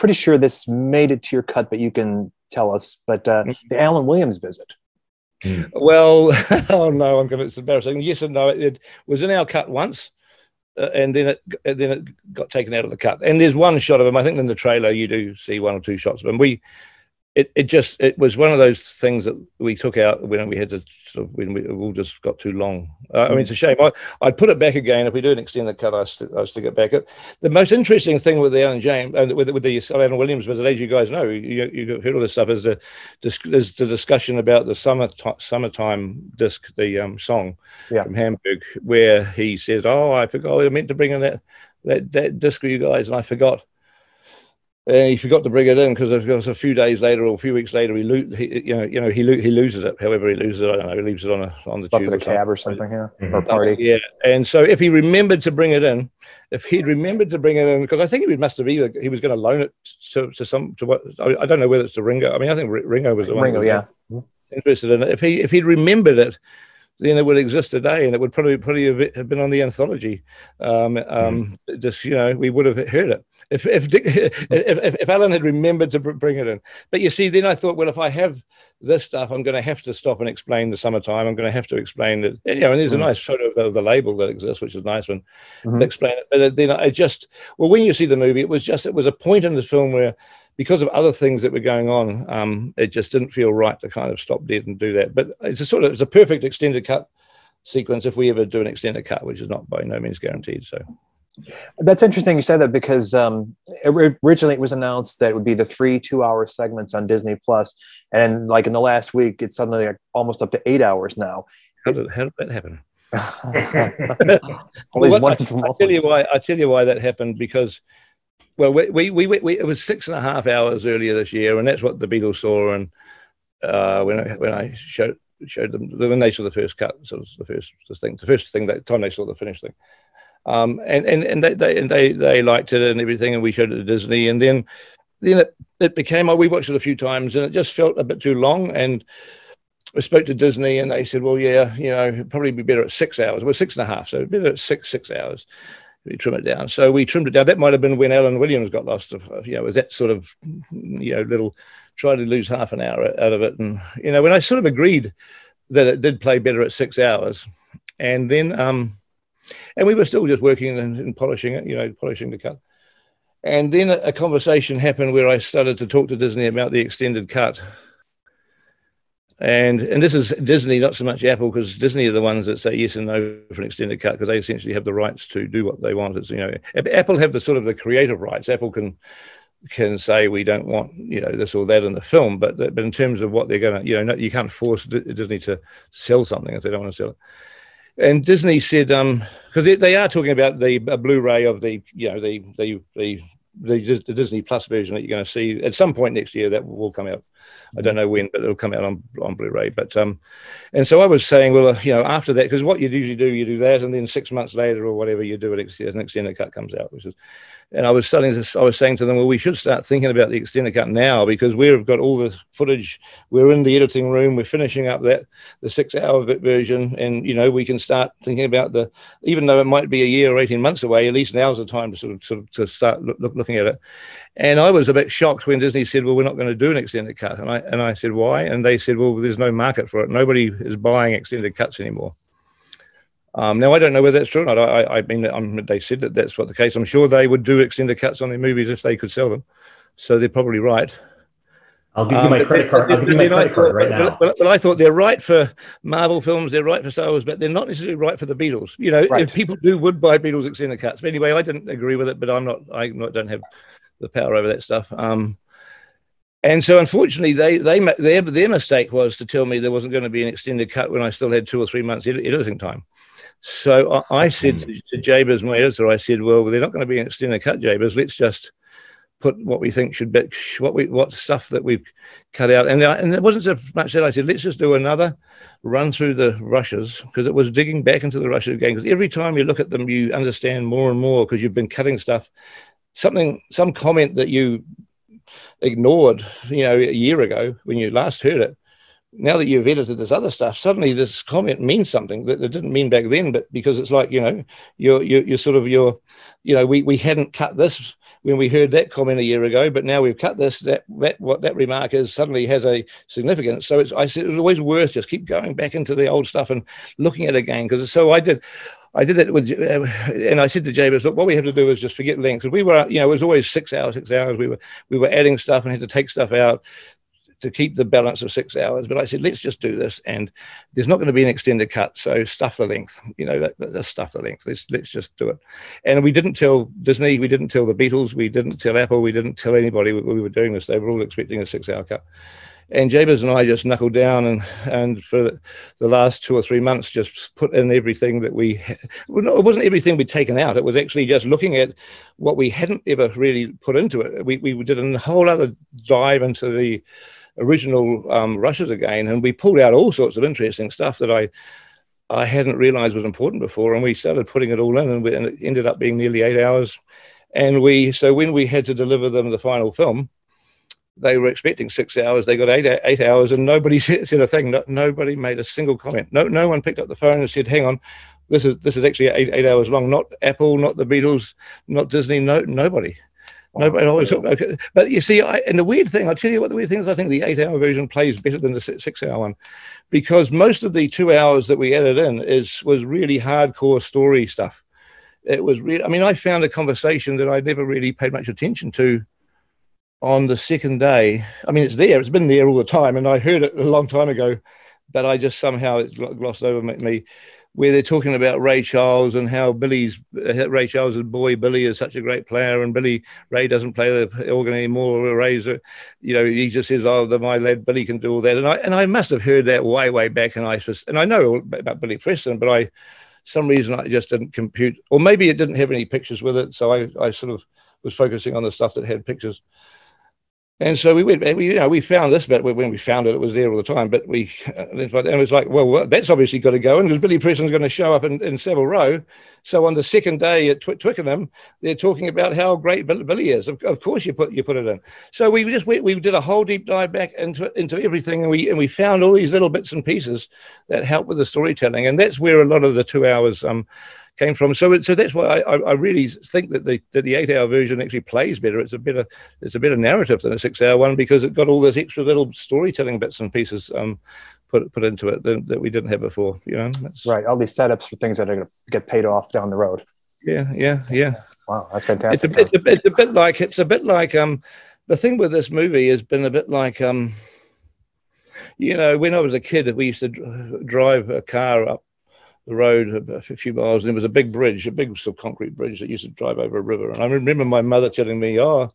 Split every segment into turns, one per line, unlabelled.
pretty sure this made it to your cut, but you can tell us. But the Alan Williams visit.
Well, oh no, it's embarrassing. Yes and no. It was in our cut once, and then it got taken out of the cut. And there's one shot of him. I think in the trailer you do see one or two shots of him. It was one of those things that we took out when we had to when we all just got too long. I mean, it's a shame. I'd put it back again. If we do an extended cut, I stick it back. The most interesting thing with the Alan James and with the Alan Williams visit, as you guys know, you heard all this stuff, is the discussion about the summertime disc, the song from Hamburg, where he says, "Oh, I forgot. I meant to bring in that disc for you guys, and I forgot." He forgot to bring it in because a few days later or a few weeks later he loses it. However he loses it, I don't know. He leaves it on the tube,
in a cab or something, or party.
Yeah, and so if he remembered to bring it in, because I think he must have either he was going to loan it to what I don't know whether it's to Ringo. I mean, I think Ringo was the one.
Ringo,
interested in it. If he'd remembered it, then it would exist today, and it would probably have been on the anthology. Just we would have heard it if Alan had remembered to bring it in. But you see, then I thought, well, if I have this stuff, I'm going to have to stop and explain the summertime. I'm going to have to explain that, and there's a nice photo of the label that exists, which is nice one to explain it. But then when you see the movie, it was a point in the film where, because of other things that were going on, it just didn't feel right to kind of stop dead and do that. But it's a perfect extended cut sequence if we ever do an extended cut, which is not by no means guaranteed. So
that's interesting you said that, because originally it was announced that it would be the 3 2-hour segments on Disney Plus, and like in the last week, it's suddenly almost up to 8 hours now.
How did that happen?
I
tell you why that happened, because. Well, it was 6.5 hours earlier this year, and that's what the Beatles saw. And when I showed them, when they saw the first cut, so the first thing that time they saw the finished thing, and they liked it and everything, and we showed it to Disney, and then it became, we watched it a few times, and it just felt a bit too long, and we spoke to Disney, and they said, well, yeah, it'd probably be better at 6 hours. Well, 6.5, so better at six hours. We trim it down. So we trimmed it down. That might have been when Alan Williams got lost. Was that sort of, little, try to lose half an hour out of it. And, when I sort of agreed that it did play better at 6 hours, and then, and we were still just working and polishing it, polishing the cut. And then a conversation happened where I started to talk to Disney about the extended cut. And this is Disney, not so much Apple, because Disney are the ones that say yes and no for an extended cut, because they essentially have the rights to do what they want. It's, Apple have the creative rights. Apple can say we don't want this or that in the film, but in terms of what they're going to, you can't force Disney to sell something if they don't want to sell it. And Disney said, because they are talking about a Blu-ray of the Disney Plus version that you're going to see at some point next year. That will come out. I don't know when, but it'll come out on Blu-ray. But and so I was saying, well, after that, because what you usually do, you do that, and then 6 months later or whatever, you do it. An extended cut comes out, and I was saying to them, well, we should start thinking about the extended cut now, because we've got all the footage. We're in the editing room. We're finishing up the 6-hour version, and we can start thinking about even though it might be a year or 18 months away, at least now's the time to start looking at it. And I was a bit shocked when Disney said, well, we're not going to do an extended cut. And I said, why? And they said, well, there's no market for it. Nobody is buying extended cuts anymore. Now, I don't know whether that's true or not. I mean, they said that that's what the case. I'm sure they would do extended cuts on their movies if they could sell them. So they're probably right.
I'll give you my credit card. I'll give you my credit card right now.
But I thought they're right for Marvel films. They're right for Star Wars, but they're not necessarily right for the Beatles.
Right.
If people would buy Beatles extended cuts. But anyway, I didn't agree with it, but I don't have the power over that stuff. And so, unfortunately, their mistake was to tell me there wasn't going to be an extended cut when I still had 2 or 3 months editing time. So I said to Jabez, my editor, I said, well, they're not going to be an extended cut, Jabez. Let's just put what we think should be, what stuff that we've cut out. And it wasn't so much that. I said, let's just do another run through the rushes, because it was digging back into the rushes again. Because every time you look at them, you understand more and more, because you've been cutting stuff. Some comment that you ignored, a year ago when you last heard it, now that you've edited this other stuff, suddenly this comment means something that it didn't mean back then. But because it's like, you're sort of we hadn't cut this when we heard that comment a year ago, but now we've cut this. That what that remark is suddenly has a significance. So I said it was always worth just keep going back into the old stuff and looking at it again. Because so I did that with, and I said to Jabez, look, what we have to do is just forget length. We were, it was always 6 hours. We were adding stuff and had to take stuff out to keep the balance of 6 hours. But I said, let's just do this, and there's not going to be an extended cut, so stuff the length. Just stuff the length. Let's just do it. And we didn't tell Disney, we didn't tell the Beatles, we didn't tell Apple, we didn't tell anybody we were doing this. They were all expecting a 6 hour cut. And Jabez and I just knuckled down and for the last 2 or 3 months just put in everything that it wasn't everything we'd taken out. It was actually just looking at what we hadn't ever really put into it. We did a whole other dive into the original rushes again, and we pulled out all sorts of interesting stuff that I hadn't realized was important before, and we started putting it all in, and it ended up being nearly 8 hours. And so when we had to deliver them the final film, they were expecting 6 hours. They got eight hours, and nobody said a thing. Nobody made a single comment. No one picked up the phone and said, "Hang on, this is actually eight hours long." Not Apple, not the Beatles, not Disney. Nobody. Nobody always. Okay. But you see, and the weird thing, I'll tell you what the weird thing is. I think the 8 hour version plays better than the 6 hour one, because most of the 2 hours that we added in was really hardcore story stuff. It was really. I mean, I found a conversation that I never really paid much attention to on the second day. I mean, it's there. It's been there all the time, and I heard it a long time ago, but I just somehow it's glossed over me. Where they're talking about Ray Charles and how Ray Charles' boy Billy is such a great player, and Ray doesn't play the organ anymore. Ray's, he just says, "Oh, my lad Billy can do all that." And I must have heard that way back, and I know about Billy Preston, but some reason I just didn't compute, or maybe it didn't have any pictures with it, so I sort of was focusing on the stuff that had pictures. And so we found this bit. When we found it, it was there all the time. But and it was like, well, that's obviously got to go in, because Billy Preston's going to show up in Savile Row. So on the second day at Twickenham, they're talking about how great Billy is. Of course, you put it in. So we did a whole deep dive back into everything, and we found all these little bits and pieces that help with the storytelling, and that's where a lot of the 2 hours came from. So that's why I really think that the 8 hour version actually plays better. It's a better narrative than a 6 hour one, because it got all those extra little storytelling bits and pieces put into it that we didn't have before. That's
right. All these setups for things that are going to get paid off down the road.
Yeah.
Wow, that's fantastic.
It's a bit like the thing with this movie has been a bit like when I was a kid, we used to drive a car up the road a few miles, and there was a big bridge, a big sort of concrete bridge that used to drive over a river. And I remember my mother telling me, "Oh,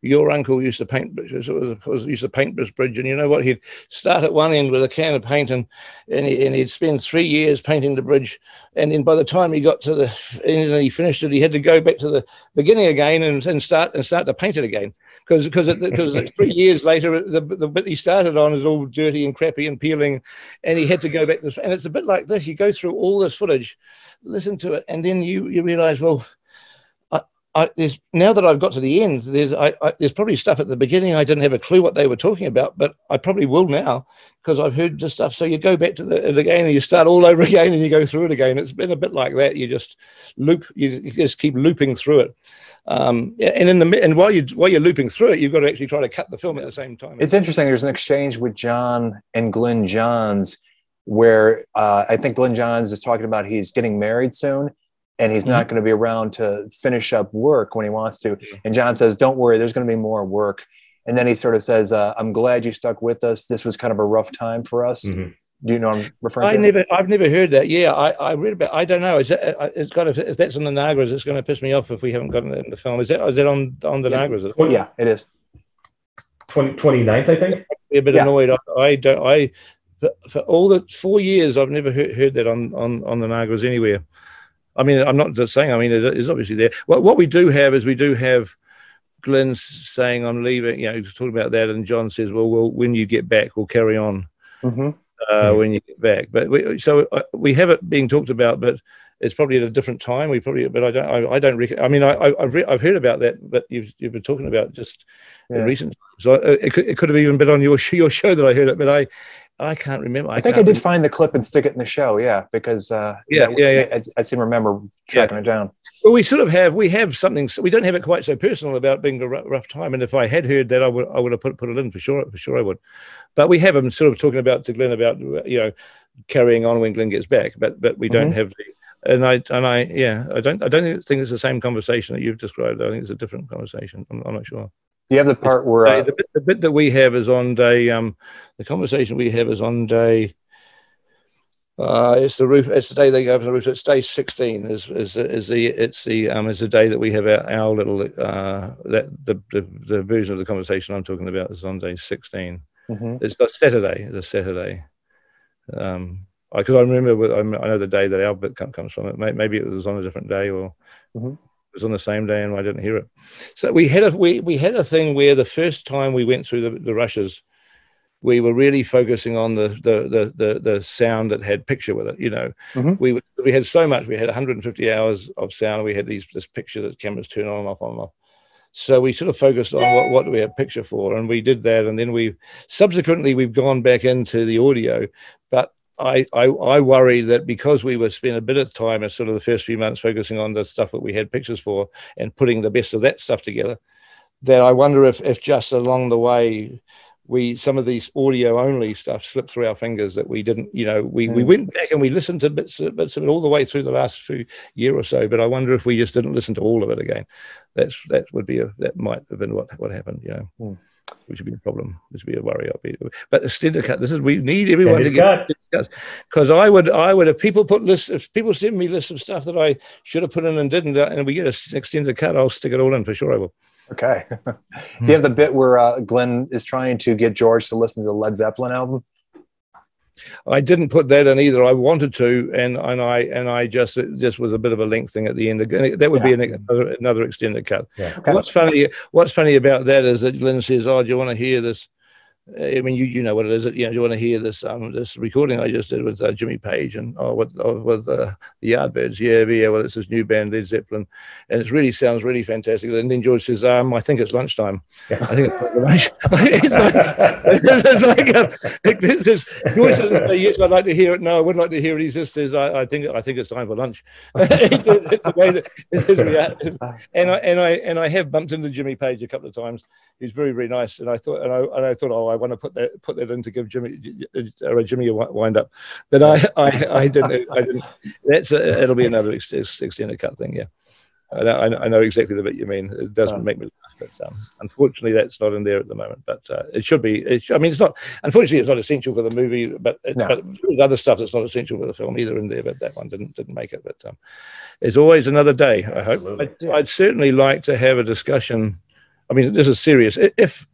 your uncle used to paint this bridge, and you know what? He'd start at one end with a can of paint, and he'd spend 3 years painting the bridge, and then by the time he got to the end and he finished it, he had to go back to the beginning again and start to paint it again, because 3 years later the bit he started on is all dirty and crappy and peeling, and he had to go back to. And it's a bit like this. You go through all this footage, listen to it, and then you realize, well, now that I've got to the end, there's probably stuff at the beginning I didn't have a clue what they were talking about, but I probably will now, because I've heard this stuff. So you go back to it again, and you start all over again, and you go through it again. It's been a bit like that. You just you just keep looping through it. And while you're looping through it, you've got to actually try to cut the film at the same time.
It's interesting. There's an exchange with John and Glenn Johns where I think Glenn Johns is talking about he's getting married soon, and he's not going to be around to finish up work when he wants to. And John says, "Don't worry, there's going to be more work." And then he sort of says, "I'm glad you stuck with us. This was kind of a rough time for us." Do you know what I'm referring to?
I've never heard that. Yeah, I read about. I don't know. It's got to, if that's on the Nagras, it's going to piss me off if we haven't gotten it in the film. Is it on the Nagras?
Yeah, it is.
29th, I think.
A bit annoyed. For all the 4 years, I've never heard that on the Nagras anywhere. I mean, I'm not just saying. I mean, it's obviously there. What we do have is Glenn saying, "I'm leaving." Talking about that, and John says, "Well, when you get back, we'll carry on." When you get back, but we have it being talked about, but it's probably at a different time. But I don't reckon. I mean, I've heard about that, but you've been talking about just in recent. So it could have even been on your show that I heard it, but I can't remember.
I think I did find the clip and stick it in the show. Yeah, because I seem to remember tracking it down.
Well, we have something. We don't have it quite so personal about being a rough time. And if I had heard that, I would have put it in for sure. For sure, I would. But we have them sort of talking about to Glenn about carrying on when Glenn gets back. But we don't have the. And I don't think it's the same conversation that you've described. I think it's a different conversation. I'm not sure.
You have the part where
the bit that we have is on day. The conversation we have is on day. It's the roof. It's the day they go up on the roof. It's day 16. Is the day that we have our little the version of the conversation I'm talking about is on day 16. It's a Saturday. It's a Saturday. Because I remember, I know the day that our bit comes from it. Maybe it was on a different day, or it was on the same day, and I didn't hear it. So we had a thing where the first time we went through the rushes, we were really focusing on the sound that had picture with it. We had so much. We had 150 hours of sound. We had this picture that cameras turn on and off, on and off. So we sort of focused on what do we have picture for, and we did that. And then we've gone back into the audio, but I worry that because we were spending a bit of time in sort of the first few months focusing on the stuff that we had pictures for and putting the best of that stuff together, that I wonder if just along the way some of these audio only stuff slipped through our fingers, that we didn't, we went back and we listened to bits of it all the way through the last year or so. But I wonder if we just didn't listen to all of it again. That might have been what happened, which would be a problem. This would be a worry. But extended cut. We need everyone to get, because I would if people send me lists of stuff that I should have put in and didn't, and we get an extended cut, I'll stick it all in for sure. I will.
Okay. Do you have the bit where Glenn is trying to get George to listen to the Led Zeppelin album?
I didn't put that in either. I wanted to, and I just was a bit of a length thing at the end. That would be another extended cut. Yeah. Okay. What's funny about that is that Glenn says, "Oh, do you want to hear this?" I mean, you know what it is. Do you want to hear this this recording I just did with Jimmy Page and with the Yardbirds? Yeah. Well, it's this new band Led Zeppelin, and it really sounds really fantastic. And then George says, "I think it's lunchtime. Yeah. I think it's George says, yes, I'd like to hear it. No, I would like to hear it." He just says, "I think it's time for lunch." And I have bumped into Jimmy Page a couple of times. He's very, very nice, and I thought, oh, I want to put that in to give Jimmy a wind up, but I didn't. It'll be another extended cut thing. Yeah, I know exactly the bit you mean. It doesn't make me laugh, but unfortunately that's not in there at the moment. But it should be. It's not. Unfortunately, it's not essential for the movie. But there's other stuff that's not essential for the film either in there. But that one didn't make it. But there's always another day. I hope. I'd certainly like to have a discussion. I mean, this is serious. If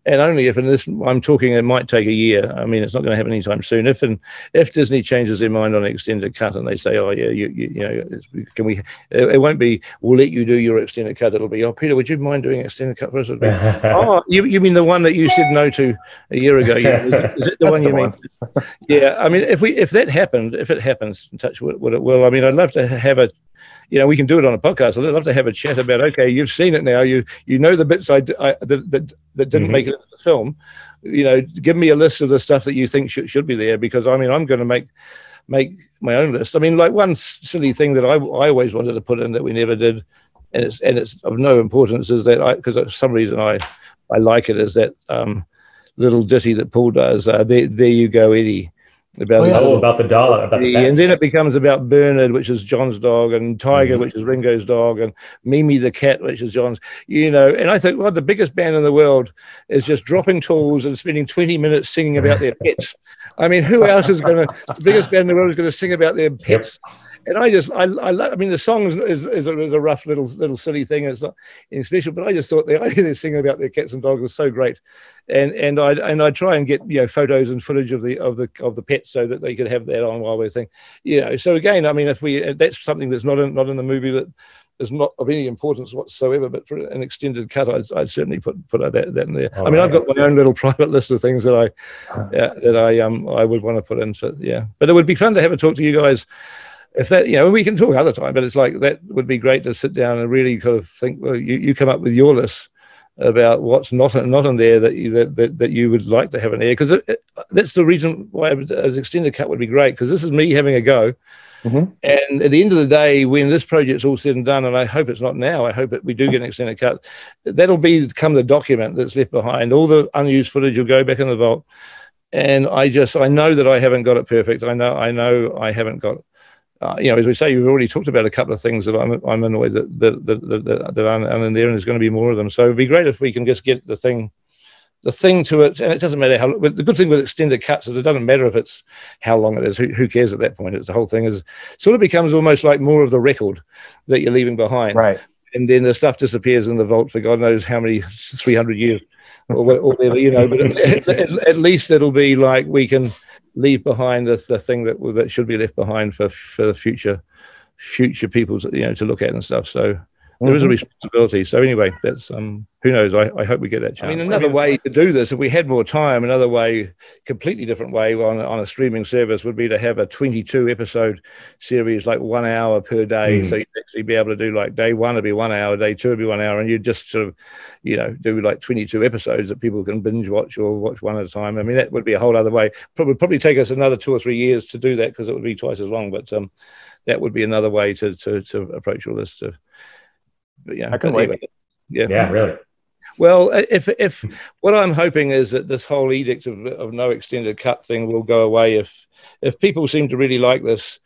and only if, in this I'm talking, it might take a year. I mean, it's not going to happen anytime soon. If Disney changes their mind on an extended cut and they say, "Oh yeah, can we?" It won't be, "We'll let you do your extended cut." It'll be, "Oh, Peter, would you mind doing extended cut for us?" It'll be, "Oh, you mean the one that you said no to a year ago? Is it the one you mean?" Yeah. I mean, if it happens, touch wood, it will. I mean, I'd love to have a. We can do it on a podcast. I'd love to have a chat about, okay, you've seen it now. You know the bits that didn't make it into the film. Give me a list of the stuff that you think should be there, because I mean, I'm going to make my own list. I mean, like one silly thing that I always wanted to put in that we never did, and it's of no importance, is that because for some reason I like it, is that little ditty that Paul does. There you go, Eddie.
About the dog,
and then it becomes about Bernard, which is John's dog, and Tiger, which is Ringo's dog, and Mimi the cat, which is John's. And I think, well, the biggest band in the world is just dropping tools and spending 20 minutes singing about their pets. I mean, who else is the biggest band in the world is going to sing about their pets? And I mean, the song is a rough little silly thing. It's not anything special, but I just thought the idea of singing about their cats and dogs was so great. And I try and get photos and footage of the pets so that they could have that on while we're thinking. So again, I mean, if that's something that's not in the movie, that is not of any importance whatsoever, but for an extended cut, I'd certainly put that in there. I mean, I've got my own little private list of things that I would want to put in. So yeah, but it would be fun to have a talk to you guys. If that, we can talk other time, but it's like that would be great to sit down and really kind of think. Well, you come up with your list about what's not in there that you would like to have in there, because that's the reason why an extended cut would be great, because this is me having a go. And at the end of the day, when this project's all said and done, and I hope it's not now, I hope that we do get an extended cut, that'll become the document that's left behind. All the unused footage will go back in the vault, and I know that I haven't got it perfect. I know I haven't got as we say, you've already talked about a couple of things that I'm annoyed that aren't in there, and there's going to be more of them. So it'd be great if we can just get the thing to it, and it doesn't matter how. But the good thing with extended cuts is it doesn't matter if it's how long it is. Who cares at that point? It's the whole thing is sort of becomes almost like more of the record that you're leaving behind,
right?
And then the stuff disappears in the vault for God knows how many 300 years or whatever, But at least it'll be like we can leave behind the thing that should be left behind for the future people to look at and stuff. So there is a responsibility. So anyway, that's who knows? I hope we get that chance. I mean, another way to do this, if we had more time, another way, completely different way on a streaming service would be to have a 22 episode series, like 1 hour per day. So you'd actually be able to do like day one would be 1 hour, day two would be 1 hour, and you just sort of, do like 22 episodes that people can binge watch or watch one at a time. I mean, that would be a whole other way. Probably take us another 2 or 3 years to do that, because it would be twice as long. But that would be another way to approach all this. But yeah,
I can wait.
Yeah, really.
Well, if what I'm hoping is that this whole edict of no extended cut thing will go away. If people seem to really like this,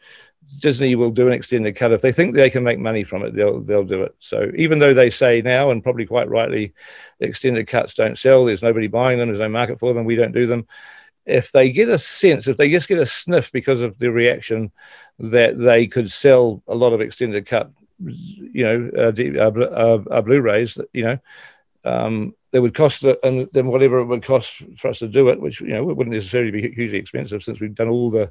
Disney will do an extended cut. If they think they can make money from it, they'll do it. So even though they say now, and probably quite rightly, extended cuts don't sell, there's nobody buying them, there's no market for them, we don't do them. If they get a sense, if they just get a sniff because of the reaction that they could sell a lot of extended cut Blu-rays, it would cost, and then whatever it would cost for us to do it, which it wouldn't necessarily be hugely expensive, since we've done all the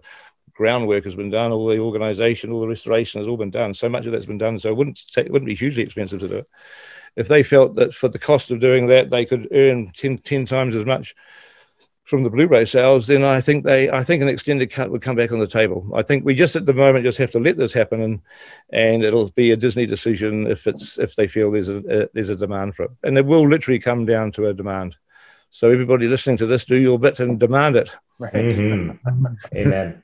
groundwork has been done, all the organization, all the restoration has all been done. So much of that's been done, so it wouldn't be hugely expensive to do it. If they felt that for the cost of doing that they could earn 10 times as much from the Blu-ray sales, then I think an extended cut would come back on the table. I think we just at the moment just have to let this happen, and it'll be a Disney decision if they feel there's a demand for it, and it will literally come down to a demand. So everybody listening to this, do your bit and demand it.
Right.
Amen.